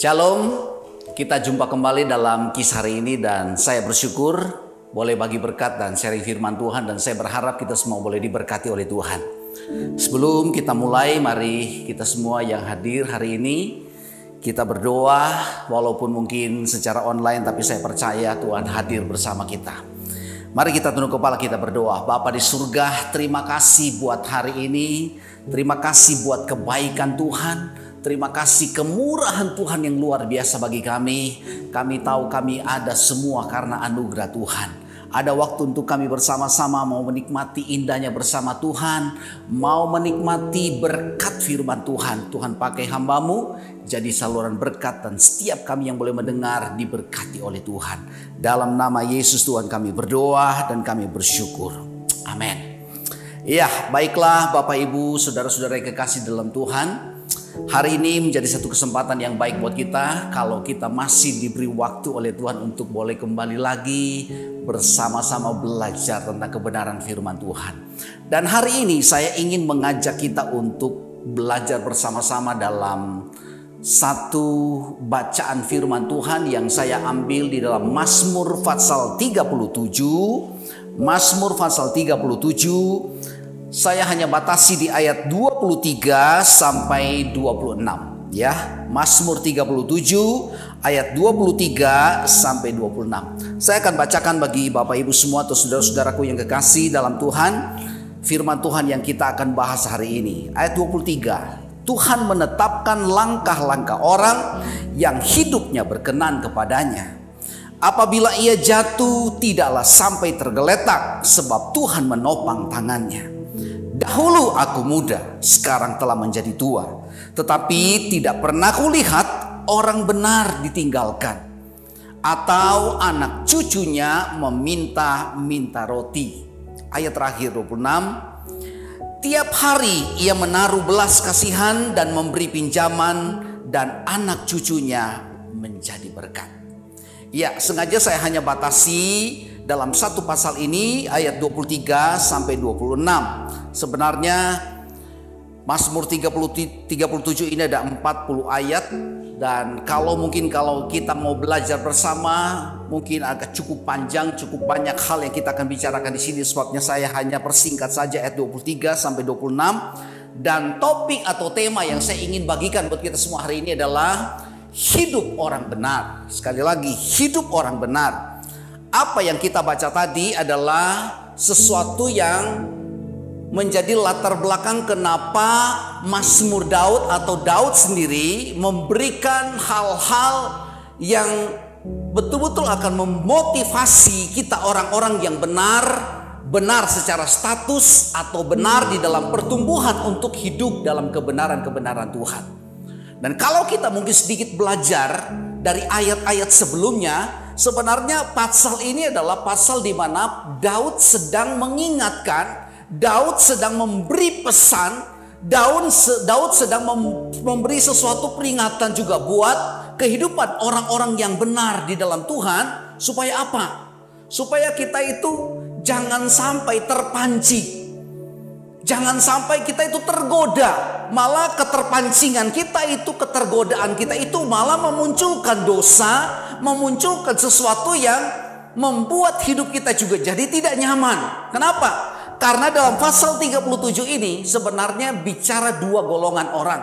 Shalom, kita jumpa kembali dalam Kisah hari ini dan saya bersyukur boleh bagi berkat dan sharing firman Tuhan dan saya berharap kita semua boleh diberkati oleh Tuhan. Sebelum kita mulai, mari kita semua yang hadir hari ini kita berdoa walaupun mungkin secara online tapi saya percaya Tuhan hadir bersama kita. Mari kita tunduk kepala kita berdoa. Bapa di surga, terima kasih buat hari ini. Terima kasih buat kebaikan Tuhan. Terima kasih kemurahan Tuhan yang luar biasa bagi kami. Kami tahu kami ada semua karena anugerah Tuhan. Ada waktu untuk kami bersama-sama mau menikmati indahnya bersama Tuhan. Mau menikmati berkat firman Tuhan. Tuhan pakai hamba-Mu jadi saluran berkat dan setiap kami yang boleh mendengar diberkati oleh Tuhan. Dalam nama Yesus Tuhan kami berdoa dan kami bersyukur. Amin. Ya, baiklah Bapak Ibu, saudara-saudara yang kekasih dalam Tuhan. Hari ini menjadi satu kesempatan yang baik buat kita kalau kita masih diberi waktu oleh Tuhan untuk boleh kembali lagi bersama-sama belajar tentang kebenaran firman Tuhan. Dan hari ini saya ingin mengajak kita untuk belajar bersama-sama dalam satu bacaan firman Tuhan yang saya ambil di dalam Mazmur pasal 37. Mazmur pasal 37. Saya hanya batasi di ayat 23 sampai 26 ya. Mazmur 37 ayat 23 sampai 26. Saya akan bacakan bagi Bapak Ibu semua atau saudara-saudaraku yang kekasih dalam Tuhan, firman Tuhan yang kita akan bahas hari ini. Ayat 23. Tuhan menetapkan langkah-langkah orang yang hidupnya berkenan kepadanya. Apabila ia jatuh tidaklah sampai tergeletak sebab Tuhan menopang tangannya. Dahulu aku muda, sekarang telah menjadi tua. Tetapi tidak pernah kulihat orang benar ditinggalkan, atau anak cucunya meminta-minta roti. Ayat terakhir 26. Tiap hari ia menaruh belas kasihan dan memberi pinjaman, dan anak cucunya menjadi berkat. Ya, sengaja saya hanya batasi dalam satu pasal ini ayat 23 sampai 26. Sebenarnya Mazmur 37 ini ada 40 ayat. Dan kalau kita mau belajar bersama mungkin agak cukup panjang, cukup banyak hal yang kita akan bicarakan di sini. Sebabnya saya hanya persingkat saja ayat 23 sampai 26. Dan topik atau tema yang saya ingin bagikan buat kita semua hari ini adalah hidup orang benar. Sekali lagi, hidup orang benar. Apa yang kita baca tadi adalah sesuatu yang menjadi latar belakang kenapa Mazmur Daud atau Daud sendiri memberikan hal-hal yang betul-betul akan memotivasi kita orang-orang yang benar secara status atau benar di dalam pertumbuhan untuk hidup dalam kebenaran-kebenaran Tuhan. Dan kalau kita mungkin sedikit belajar dari ayat-ayat sebelumnya, sebenarnya pasal ini adalah pasal di mana Daud sedang mengingatkan, Daud sedang memberi pesan, Daud sedang memberi sesuatu peringatan juga buat kehidupan orang-orang yang benar di dalam Tuhan. Supaya apa? Supaya kita itu jangan sampai terpancing. Jangan sampai kita itu tergoda. Malah keterpancingan kita itu, ketergodaan kita itu malah memunculkan dosa, memunculkan sesuatu yang membuat hidup kita juga jadi tidak nyaman. Kenapa? Karena dalam pasal 37 ini sebenarnya bicara dua golongan orang.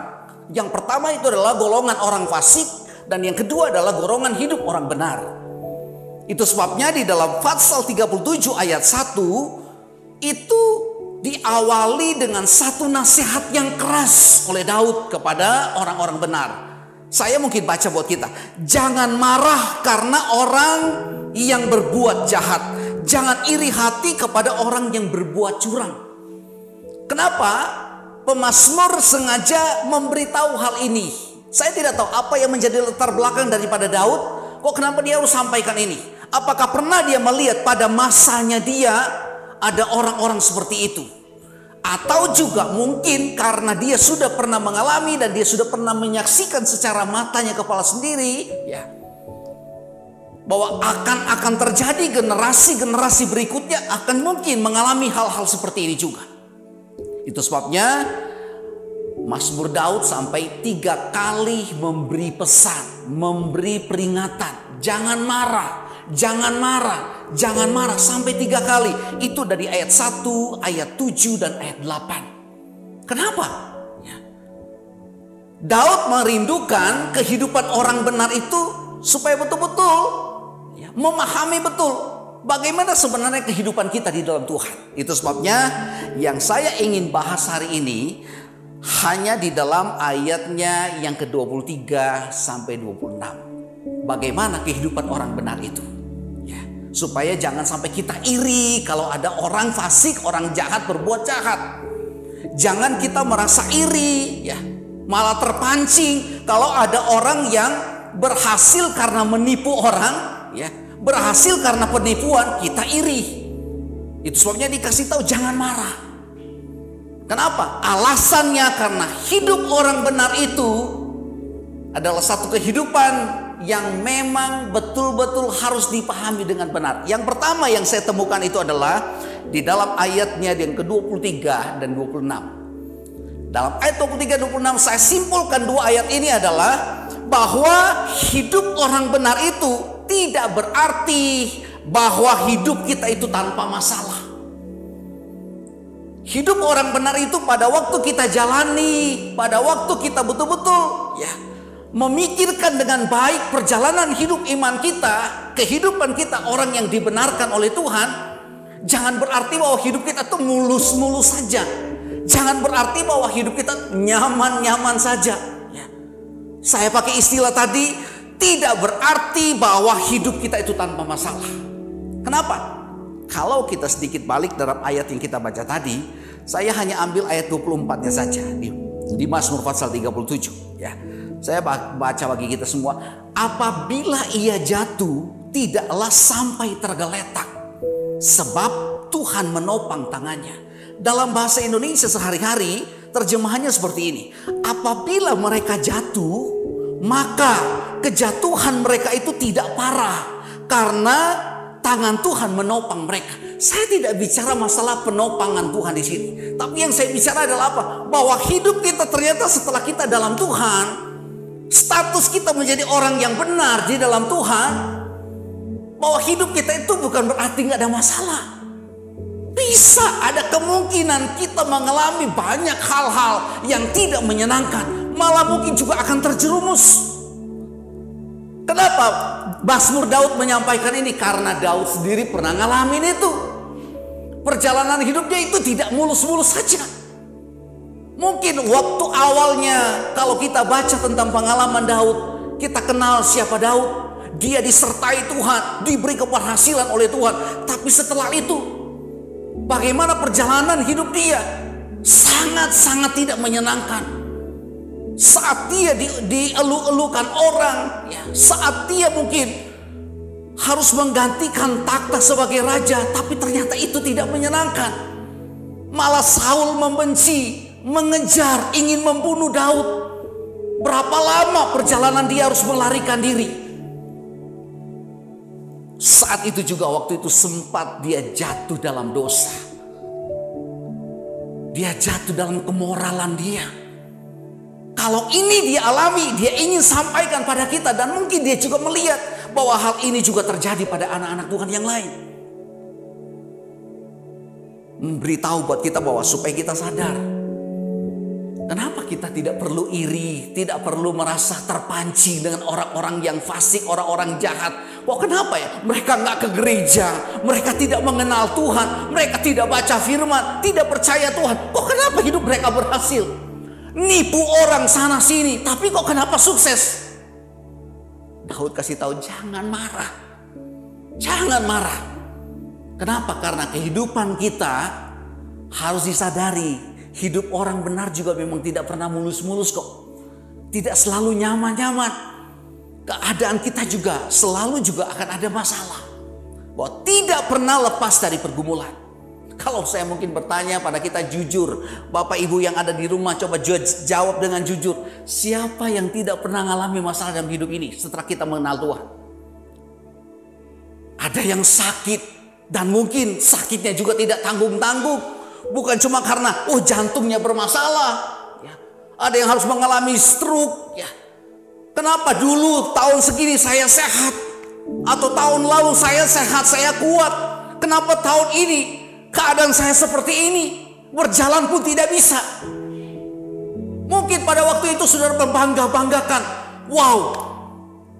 Yang pertama itu adalah golongan orang fasik, dan yang kedua adalah golongan hidup orang benar. Itu sebabnya di dalam pasal 37 ayat 1 itu diawali dengan satu nasihat yang keras oleh Daud kepada orang-orang benar. Saya mungkin baca buat kita. Jangan marah karena orang yang berbuat jahat. Jangan iri hati kepada orang yang berbuat curang. Kenapa? Pemazmur sengaja memberitahu hal ini. Saya tidak tahu apa yang menjadi latar belakang daripada Daud. Kok kenapa dia harus sampaikan ini? Apakah pernah dia melihat pada masanya dia ada orang-orang seperti itu? Atau juga mungkin karena dia sudah pernah mengalami dan dia sudah pernah menyaksikan secara matanya kepala sendiri, ya, bahwa akan terjadi generasi-generasi berikutnya akan mungkin mengalami hal-hal seperti ini juga. Itu sebabnya Mazmur Daud sampai 3 kali memberi pesan, memberi peringatan. Jangan marah, jangan marah, jangan marah. Sampai 3 kali. Itu dari ayat 1, ayat 7, dan ayat 8. Kenapa? Daud merindukan kehidupan orang benar itu supaya betul-betul memahami betul bagaimana sebenarnya kehidupan kita di dalam Tuhan. Itu sebabnya yang saya ingin bahas hari ini hanya di dalam ayatnya yang ke-23 sampai 26. Bagaimana kehidupan orang benar itu. Supaya jangan sampai kita iri kalau ada orang fasik, orang jahat berbuat jahat. Jangan kita merasa iri, malah terpancing kalau ada orang yang berhasil karena menipu orang, berhasil karena penipuan, kita iri. Itu sebabnya dikasih tahu jangan marah. Kenapa? Alasannya karena hidup orang benar itu adalah satu kehidupan yang memang betul-betul harus dipahami dengan benar. Yang pertama yang saya temukan itu adalah di dalam ayatnya yang ke-23 dan 26. Dalam ayat 23-26 saya simpulkan 2 ayat ini adalah bahwa hidup orang benar itu tidak berarti bahwa hidup kita itu tanpa masalah. Hidup orang benar itu pada waktu kita jalani, pada waktu kita betul-betul memikirkan dengan baik perjalanan hidup iman kita, kehidupan kita orang yang dibenarkan oleh Tuhan, jangan berarti bahwa hidup kita tuh mulus-mulus saja. Jangan berarti bahwa hidup kita nyaman-nyaman saja. Saya pakai istilah tadi, tidak berarti bahwa hidup kita itu tanpa masalah. Kenapa? Kalau kita sedikit balik dalam ayat yang kita baca tadi, saya hanya ambil ayat 24-nya saja di Mazmur pasal 37. Saya baca bagi kita semua. Apabila ia jatuh, tidaklah sampai tergeletak, sebab Tuhan menopang tangannya. Dalam bahasa Indonesia sehari-hari terjemahannya seperti ini. Apabila mereka jatuh, maka kejatuhan mereka itu tidak parah karena tangan Tuhan menopang mereka. Saya tidak bicara masalah penopangan Tuhan di sini. Tapi yang saya bicara adalah apa? Bahwa hidup kita ternyata setelah kita dalam Tuhan, status kita menjadi orang yang benar di dalam Tuhan, bahwa hidup kita itu bukan berarti nggak ada masalah. Bisa ada kemungkinan kita mengalami banyak hal-hal yang tidak menyenangkan, malah mungkin juga akan terjerumus. Kenapa Mazmur Daud menyampaikan ini? Karena Daud sendiri pernah ngalamin itu. Perjalanan hidupnya itu tidak mulus-mulus saja. Mungkin waktu awalnya kalau kita baca tentang pengalaman Daud, kita kenal siapa Daud. Dia disertai Tuhan, diberi keberhasilan oleh Tuhan. Tapi setelah itu, bagaimana perjalanan hidup dia? Sangat-sangat tidak menyenangkan. Saat dia dielu-elukan orang, saat dia mungkin harus menggantikan takhta sebagai raja, tapi ternyata itu tidak menyenangkan. Malah Saul membenci, mengejar, ingin membunuh Daud. Berapa lama perjalanan dia harus melarikan diri? Saat itu juga waktu itu sempat dia jatuh dalam dosa. Dia jatuh dalam kemoralan dia. Kalau ini dia alami, dia ingin sampaikan pada kita. Dan mungkin dia juga melihat bahwa hal ini juga terjadi pada anak-anak Tuhan yang lain. Memberitahu buat kita bahwa supaya kita sadar. Kenapa kita tidak perlu iri, tidak perlu merasa terpancing dengan orang-orang yang fasik, orang-orang jahat. Kok kenapa ya? Mereka nggak ke gereja, mereka tidak mengenal Tuhan, mereka tidak baca firman, tidak percaya Tuhan. Kok kenapa hidup mereka berhasil? Nipu orang sana sini, tapi kok kenapa sukses? Daud kasih tahu jangan marah, jangan marah. Kenapa? Karena kehidupan kita harus disadari. Hidup orang benar juga memang tidak pernah mulus-mulus kok. Tidak selalu nyaman-nyaman. Keadaan kita juga selalu juga akan ada masalah. Bahwa tidak pernah lepas dari pergumulan. Kalau saya mungkin bertanya pada kita jujur. Bapak ibu yang ada di rumah coba jawab dengan jujur. Siapa yang tidak pernah mengalami masalah dalam hidup ini setelah kita mengenal Tuhan? Ada yang sakit. Dan mungkin sakitnya juga tidak tanggung-tanggung. Bukan cuma karena jantungnya bermasalah, Ada yang harus mengalami stroke. Ya. Kenapa dulu tahun segini saya sehat? Atau tahun lalu saya sehat, saya kuat. Kenapa tahun ini keadaan saya seperti ini? Berjalan pun tidak bisa. Mungkin pada waktu itu saudara berbangga-banggakan. Wow,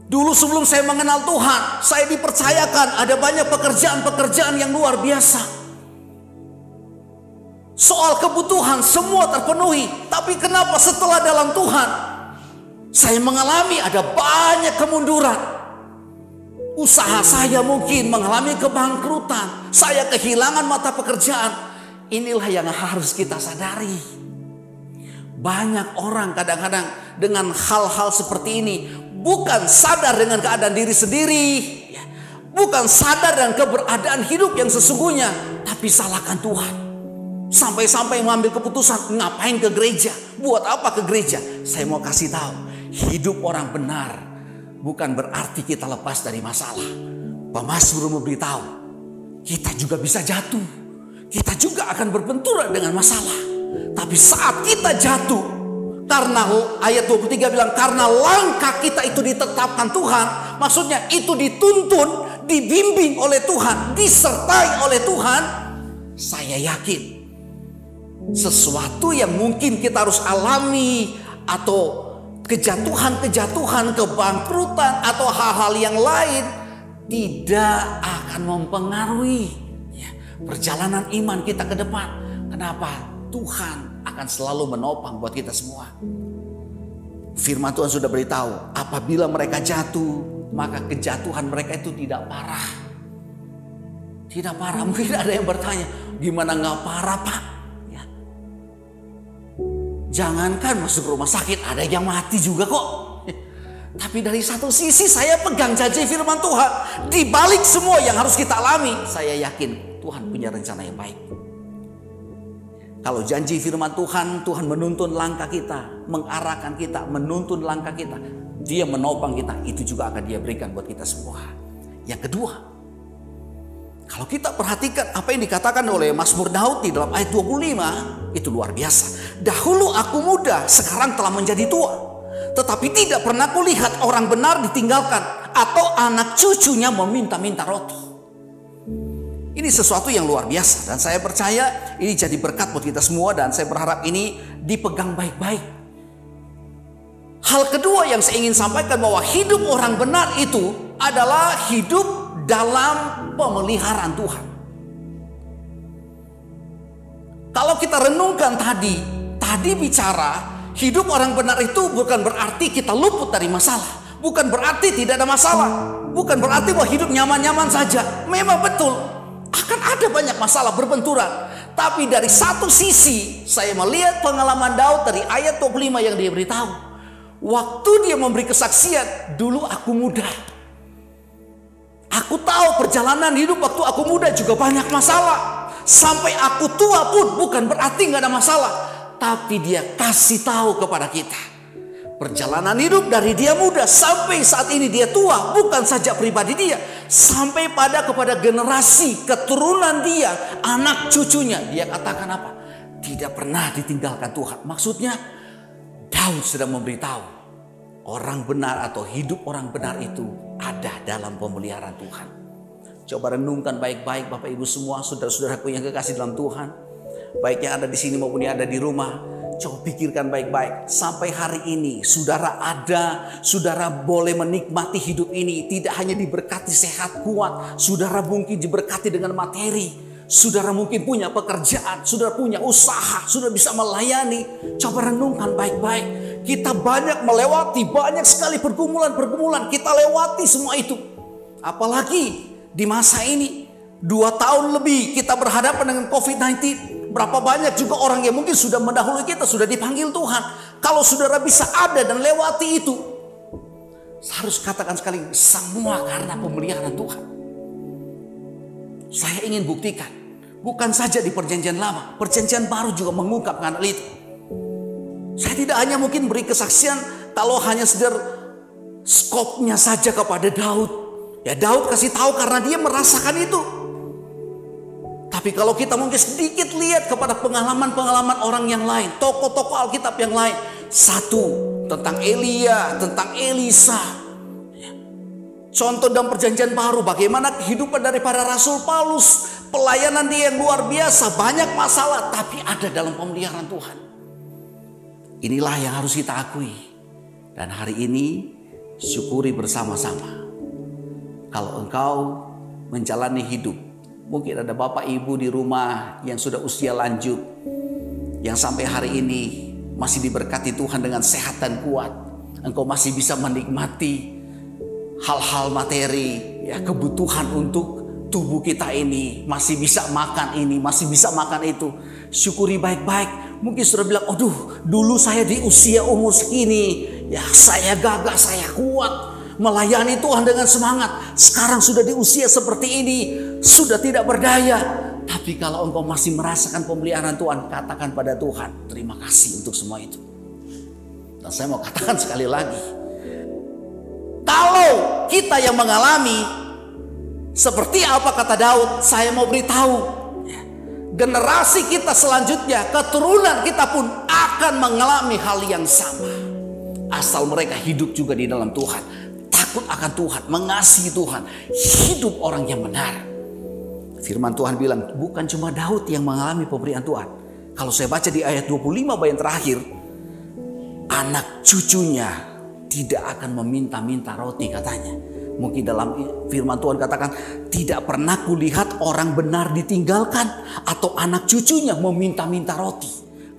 dulu sebelum saya mengenal Tuhan, saya dipercayakan ada banyak pekerjaan-pekerjaan yang luar biasa. Soal kebutuhan semua terpenuhi. Tapi kenapa setelah dalam Tuhan, saya mengalami ada banyak kemunduran. Usaha saya mungkin mengalami kebangkrutan. Saya kehilangan mata pekerjaan. Inilah yang harus kita sadari. Banyak orang kadang-kadang dengan hal-hal seperti ini bukan sadar dengan keadaan diri sendiri, bukan sadar dengan keberadaan hidup yang sesungguhnya, tapi salahkan Tuhan. Sampai-sampai mengambil keputusan ngapain ke gereja, buat apa ke gereja. Saya mau kasih tahu, hidup orang benar bukan berarti kita lepas dari masalah. Pemazmur memberitahu, kita juga bisa jatuh, kita juga akan berbenturan dengan masalah. Tapi saat kita jatuh, karena ayat 23 bilang, karena langkah kita itu ditetapkan Tuhan. Maksudnya itu dituntun, dibimbing oleh Tuhan, disertai oleh Tuhan. Saya yakin sesuatu yang mungkin kita harus alami, atau kejatuhan-kejatuhan, kebangkrutan, atau hal-hal yang lain, tidak akan mempengaruhi perjalanan iman kita ke depan. Kenapa? Tuhan akan selalu menopang buat kita semua. Firman Tuhan sudah beritahu, apabila mereka jatuh, maka kejatuhan mereka itu tidak parah. Tidak parah. Mungkin ada yang bertanya, gimana gak parah Pak? Ya. Jangankan masuk rumah sakit, ada yang mati juga kok. Tapi dari satu sisi saya pegang janji firman Tuhan. Di balik semua yang harus kita alami, saya yakin Tuhan punya rencana yang baik. Kalau janji firman Tuhan, Tuhan menuntun langkah kita, mengarahkan kita, menuntun langkah kita. Dia menopang kita, itu juga akan Dia berikan buat kita semua. Yang kedua, kalau kita perhatikan apa yang dikatakan oleh Mazmur Daud di dalam ayat 25, itu luar biasa. Dahulu aku muda, sekarang telah menjadi tua. Tetapi tidak pernah kulihat orang benar ditinggalkan, atau anak cucunya meminta-minta roti. Ini sesuatu yang luar biasa, dan saya percaya ini jadi berkat buat kita semua, dan saya berharap ini dipegang baik-baik. Hal kedua yang saya ingin sampaikan, bahwa hidup orang benar itu adalah hidup dalam pemeliharaan Tuhan. Kalau kita renungkan tadi bicara hidup orang benar itu bukan berarti kita luput dari masalah, bukan berarti tidak ada masalah, bukan berarti bahwa hidup nyaman-nyaman saja. Memang betul akan ada banyak masalah berbenturan. Tapi dari satu sisi saya melihat pengalaman Daud dari ayat 25 yang dia beritahu. Waktu dia memberi kesaksian, dulu aku muda. Aku tahu perjalanan hidup waktu aku muda juga banyak masalah. Sampai aku tua pun bukan berarti gak ada masalah. Tapi dia kasih tahu kepada kita. Perjalanan hidup dari dia muda sampai saat ini dia tua, bukan saja pribadi dia, sampai kepada generasi keturunan dia, anak cucunya. Dia katakan apa? Tidak pernah ditinggalkan Tuhan. Maksudnya Daud sedang memberitahu orang benar atau hidup orang benar itu ada dalam pemeliharaan Tuhan. Coba renungkan baik-baik Bapak Ibu semua, saudara-saudaraku yang kekasih dalam Tuhan, baik yang ada di sini maupun yang ada di rumah. Coba pikirkan baik-baik. Sampai hari ini saudara boleh menikmati hidup ini. Tidak hanya diberkati sehat kuat, saudara mungkin diberkati dengan materi, saudara mungkin punya pekerjaan, saudara punya usaha, saudara bisa melayani. Coba renungkan baik-baik. Kita banyak melewati banyak sekali pergumulan-pergumulan. Kita lewati semua itu. Apalagi di masa ini 2 tahun lebih kita berhadapan dengan COVID-19. Berapa banyak juga orang yang mungkin sudah mendahului kita, sudah dipanggil Tuhan. Kalau saudara bisa ada dan lewati itu, saya harus katakan sekali, semua karena pemeliharaan Tuhan. Saya ingin buktikan, bukan saja di perjanjian lama, perjanjian baru juga mengungkapkan hal itu. Saya tidak hanya mungkin beri kesaksian kalau hanya sekedar skopnya saja kepada Daud. Ya Daud kasih tahu karena dia merasakan itu. Tapi kalau kita mungkin sedikit lihat kepada pengalaman-pengalaman orang yang lain, tokoh-tokoh Alkitab yang lain, satu tentang Elia, tentang Elisa. Contoh dalam perjanjian baru bagaimana kehidupan daripada Rasul Paulus. Pelayanan dia yang luar biasa, banyak masalah, tapi ada dalam pemeliharaan Tuhan. Inilah yang harus kita akui. Dan hari ini syukuri bersama-sama. Kalau engkau menjalani hidup, mungkin ada bapak ibu di rumah yang sudah usia lanjut, yang sampai hari ini masih diberkati Tuhan dengan sehat dan kuat. Engkau masih bisa menikmati hal-hal materi, ya, kebutuhan untuk tubuh kita ini, masih bisa makan ini, masih bisa makan itu. Syukuri baik-baik. Mungkin sudah bilang, aduh, dulu saya di usia umur segini, ya saya gagah, saya kuat, melayani Tuhan dengan semangat. Sekarang sudah di usia seperti ini, sudah tidak berdaya. Tapi kalau engkau masih merasakan pemeliharaan Tuhan, katakan pada Tuhan, terima kasih untuk semua itu. Dan saya mau katakan sekali lagi, kalau kita yang mengalami seperti apa kata Daud, saya mau beritahu, generasi kita selanjutnya, keturunan kita pun akan mengalami hal yang sama. Asal mereka hidup juga di dalam Tuhan, takut akan Tuhan, mengasihi Tuhan, hidup orang yang benar. Firman Tuhan bilang, bukan cuma Daud yang mengalami pemberian Tuhan. Kalau saya baca di ayat 25 bagian terakhir, anak cucunya tidak akan meminta-minta roti katanya. Mungkin dalam firman Tuhan katakan, tidak pernah kulihat orang benar ditinggalkan atau anak cucunya meminta-minta roti.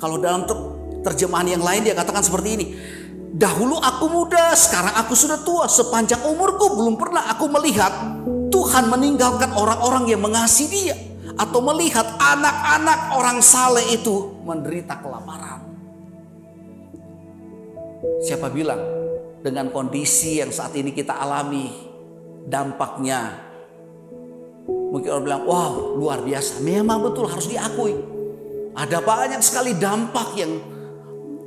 Kalau dalam terjemahan yang lain dia katakan seperti ini, dahulu aku muda, sekarang aku sudah tua, sepanjang umurku belum pernah aku melihat Tuhan meninggalkan orang-orang yang mengasihi dia, atau melihat anak-anak orang saleh itu menderita kelaparan. Siapa bilang dengan kondisi yang saat ini kita alami, dampaknya mungkin orang bilang, wow, luar biasa. Memang betul, harus diakui. Ada banyak sekali dampak yang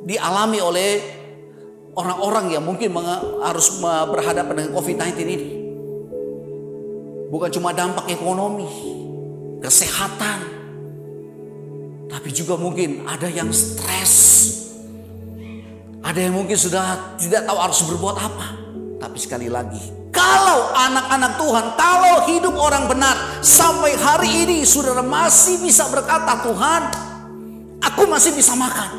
dialami oleh orang-orang yang mungkin harus berhadapan dengan COVID-19 ini. Bukan cuma dampak ekonomi, kesehatan, tapi juga mungkin ada yang stres. Ada yang mungkin sudah tidak tahu harus berbuat apa. Tapi sekali lagi, kalau anak-anak Tuhan, kalau hidup orang benar, sampai hari ini saudara masih bisa berkata, Tuhan, aku masih bisa makan,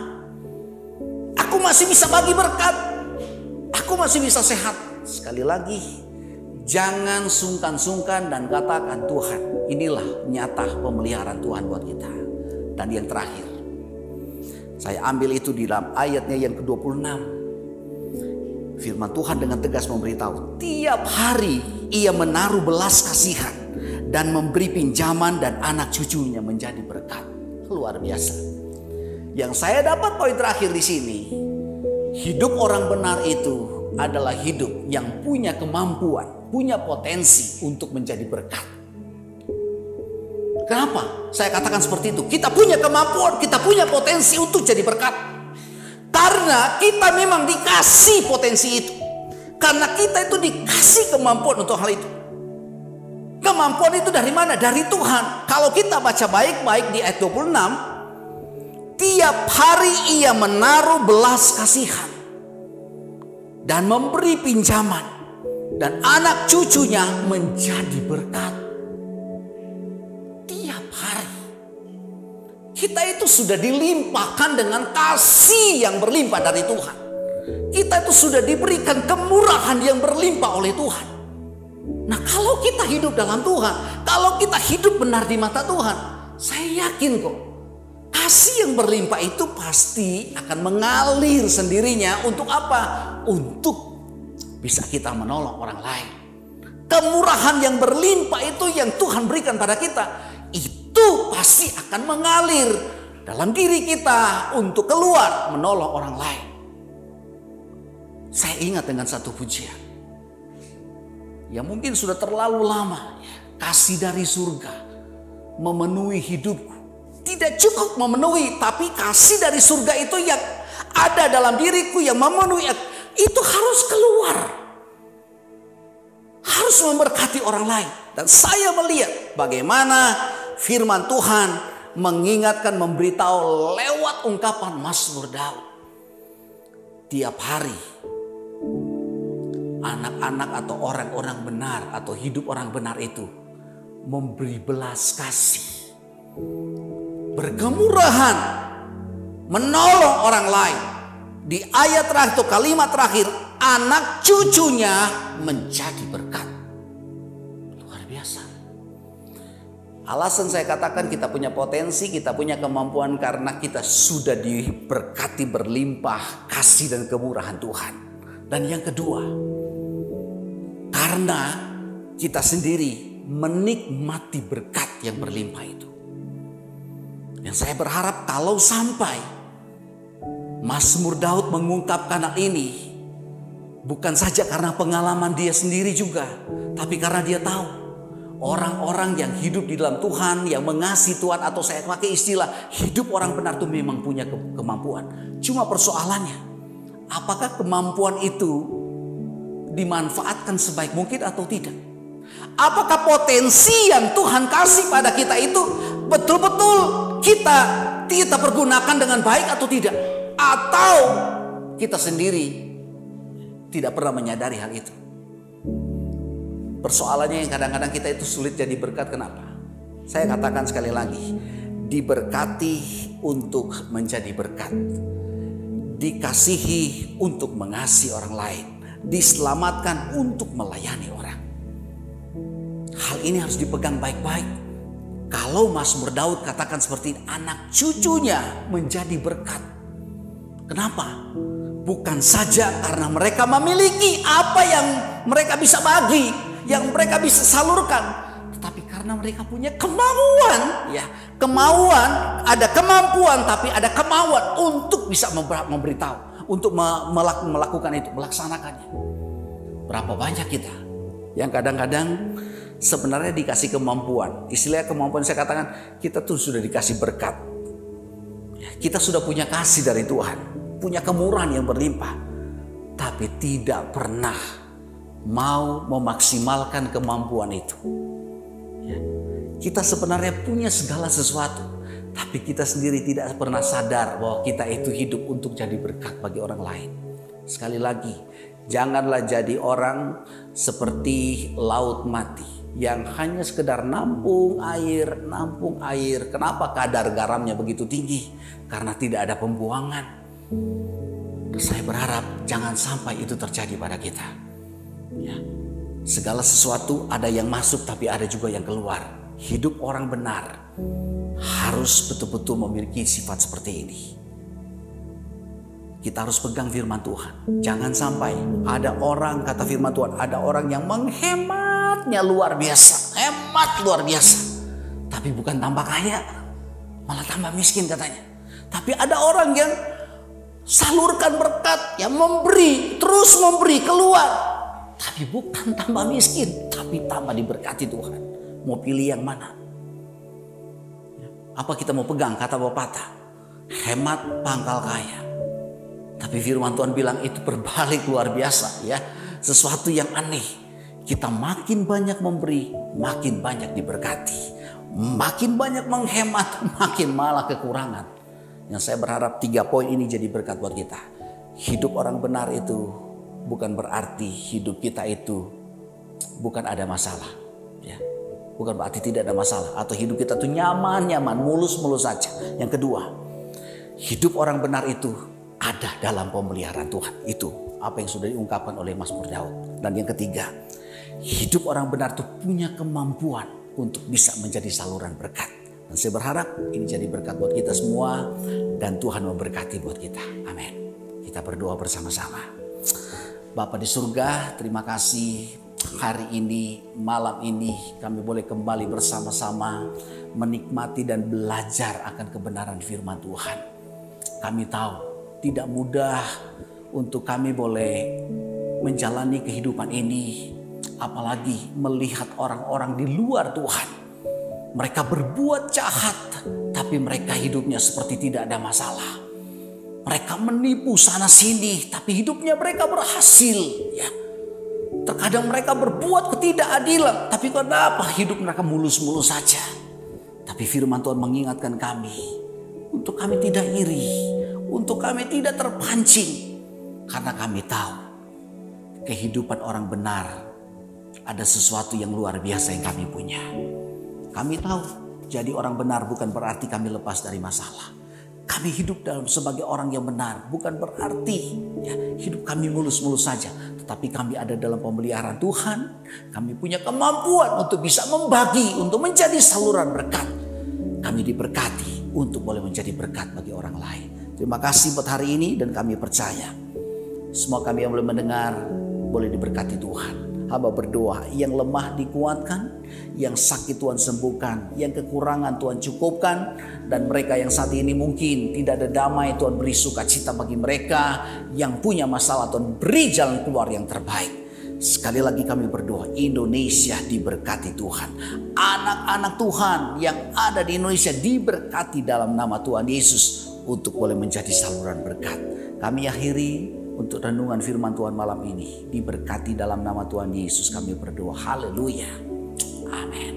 aku masih bisa bagi berkat, aku masih bisa sehat. Sekali lagi, jangan sungkan-sungkan dan katakan, Tuhan, inilah nyata pemeliharaan Tuhan buat kita. Dan yang terakhir, saya ambil itu di dalam ayatnya yang ke-26. Firman Tuhan dengan tegas memberitahu, tiap hari ia menaruh belas kasihan dan memberi pinjaman, dan anak cucunya menjadi berkat. Luar biasa. Yang saya dapat poin terakhir di sini, hidup orang benar itu adalah hidup yang punya kemampuan, punya potensi untuk menjadi berkat. Kenapa saya katakan seperti itu? Kita punya kemampuan, kita punya potensi untuk jadi berkat. Karena kita memang dikasih potensi itu. Karena kita itu dikasih kemampuan untuk hal itu. Kemampuan itu dari mana? Dari Tuhan. Kalau kita baca baik-baik di ayat 26. Tiap hari ia menaruh belas kasihan dan memberi pinjaman, dan anak cucunya menjadi berkat. Tiap hari kita itu sudah dilimpahkan dengan kasih yang berlimpah dari Tuhan. Kita itu sudah diberikan kemurahan yang berlimpah oleh Tuhan. Nah, kalau kita hidup dalam Tuhan, kalau kita hidup benar di mata Tuhan, saya yakin kok, kasih yang berlimpah itu pasti akan mengalir sendirinya. Untuk apa? Untuk bisa kita menolong orang lain. Kemurahan yang berlimpah itu yang Tuhan berikan pada kita, itu pasti akan mengalir dalam diri kita untuk keluar menolong orang lain. Saya ingat dengan satu pujian yang mungkin sudah terlalu lama. Kasih dari surga memenuhi hidupku. Tidak cukup memenuhi, tapi kasih dari surga itu yang ada dalam diriku yang memenuhi, itu harus keluar, harus memberkati orang lain. Dan saya melihat bagaimana firman Tuhan mengingatkan, memberitahu lewat ungkapan Mazmur Daud. tiap hari anak-anak atau orang-orang benar atau hidup orang benar itu memberi belas kasih, berkemurahan, menolong orang lain. Di ayat terakhir atau kalimat terakhir, anak cucunya menjadi berkat. Luar biasa. Alasan saya katakan kita punya potensi, kita punya kemampuan karena kita sudah diberkati berlimpah kasih dan kemurahan Tuhan. Dan yang kedua, karena kita sendiri menikmati berkat yang berlimpah itu. Yang saya berharap kalau sampai Mazmur Daud mengungkapkan hal ini, bukan saja karena pengalaman dia sendiri juga, tapi karena dia tahu orang-orang yang hidup di dalam Tuhan, yang mengasihi Tuhan, atau saya pakai istilah hidup orang benar itu memang punya kemampuan. Cuma persoalannya, apakah kemampuan itu dimanfaatkan sebaik mungkin atau tidak? Apakah potensi yang Tuhan kasih pada kita itu betul-betul kita pergunakan dengan baik atau tidak? Atau kita sendiri tidak pernah menyadari hal itu? Persoalannya yang kadang-kadang kita itu sulit jadi berkat. Kenapa? Saya katakan sekali lagi, diberkati untuk menjadi berkat, dikasihi untuk mengasihi orang lain, diselamatkan untuk melayani orang. Hal ini harus dipegang baik-baik. Kalau Mazmur Daud katakan seperti ini, anak cucunya menjadi berkat. Kenapa? Bukan saja karena mereka memiliki apa yang mereka bisa bagi, yang mereka bisa salurkan, tetapi karena mereka punya kemauan, ya, kemauan, ada kemampuan, tapi ada kemauan untuk bisa memberitahu, untuk melakukan itu, melaksanakannya. Berapa banyak kita yang kadang-kadang sebenarnya dikasih kemampuan, istilahnya kemampuan, saya katakan kita tuh sudah dikasih berkat, kita sudah punya kasih dari Tuhan, punya kemurahan yang berlimpah, tapi tidak pernah mau memaksimalkan kemampuan itu. Kita sebenarnya punya segala sesuatu, tapi kita sendiri tidak pernah sadar bahwa kita itu hidup untuk jadi berkat bagi orang lain. Sekali lagi, janganlah jadi orang seperti laut mati yang hanya sekedar nampung air. Kenapa kadar garamnya begitu tinggi? Karena tidak ada pembuangan. Dan saya berharap jangan sampai itu terjadi pada kita. Ya. Segala sesuatu ada yang masuk tapi ada juga yang keluar. Hidup orang benar harus betul-betul memiliki sifat seperti ini. Kita harus pegang firman Tuhan. Jangan sampai ada orang, kata firman Tuhan, ada orang yang menghematnya luar biasa, hemat luar biasa, tapi bukan tambah kaya, malah tambah miskin katanya. Tapi ada orang yang salurkan berkat, yang memberi, terus memberi keluar, tapi bukan tambah miskin, tapi tambah diberkati Tuhan. Mau pilih yang mana? Apa kita mau pegang kata pepatah, hemat pangkal kaya? Tapi firman Tuhan bilang itu berbalik luar biasa, ya. Sesuatu yang aneh. Kita makin banyak memberi, makin banyak diberkati. Makin banyak menghemat, makin malah kekurangan. Yang saya berharap 3 poin ini jadi berkat buat kita. Hidup orang benar itu bukan berarti hidup kita itu bukan ada masalah, ya. Bukan berarti tidak ada masalah atau hidup kita tuh nyaman, mulus-mulus saja. Yang kedua, hidup orang benar itu ada dalam pemeliharaan Tuhan. Itu apa yang sudah diungkapkan oleh Mazmur Daud. Dan yang ketiga, hidup orang benar itu punya kemampuan untuk bisa menjadi saluran berkat. Dan saya berharap ini jadi berkat buat kita semua dan Tuhan memberkati buat kita. Amin. Kita berdoa bersama-sama. Bapa di surga, terima kasih hari ini, malam ini kami boleh kembali bersama-sama menikmati dan belajar akan kebenaran firman Tuhan. Kami tahu tidak mudah untuk kami boleh menjalani kehidupan ini, apalagi melihat orang-orang di luar Tuhan. Mereka berbuat jahat, tapi mereka hidupnya seperti tidak ada masalah. Mereka menipu sana sini, tapi hidupnya mereka berhasil. Ya. Terkadang mereka berbuat ketidakadilan, tapi kenapa hidup mereka mulus-mulus saja? Tapi firman Tuhan mengingatkan kami, untuk kami tidak iri, untuk kami tidak terpancing. Karena kami tahu kehidupan orang benar ada sesuatu yang luar biasa yang kami punya. Kami tahu jadi orang benar bukan berarti kami lepas dari masalah. Kami hidup sebagai orang yang benar bukan berarti hidup kami mulus-mulus saja. Tetapi kami ada dalam pemeliharaan Tuhan. Kami punya kemampuan untuk bisa membagi, untuk menjadi saluran berkat. Kami diberkati untuk boleh menjadi berkat bagi orang lain. Terima kasih buat hari ini dan kami percaya semua kami yang boleh mendengar boleh diberkati Tuhan. Hamba berdoa, yang lemah dikuatkan, yang sakit Tuhan sembuhkan, yang kekurangan Tuhan cukupkan, dan mereka yang saat ini mungkin tidak ada damai, Tuhan beri sukacita bagi mereka, yang punya masalah Tuhan beri jalan keluar yang terbaik. Sekali lagi kami berdoa, Indonesia diberkati Tuhan. Anak-anak Tuhan yang ada di Indonesia diberkati dalam nama Tuhan Yesus untuk boleh menjadi saluran berkat. Kami akhiri untuk renungan firman Tuhan malam ini. Diberkati dalam nama Tuhan Yesus kami berdoa. Haleluya. Amin.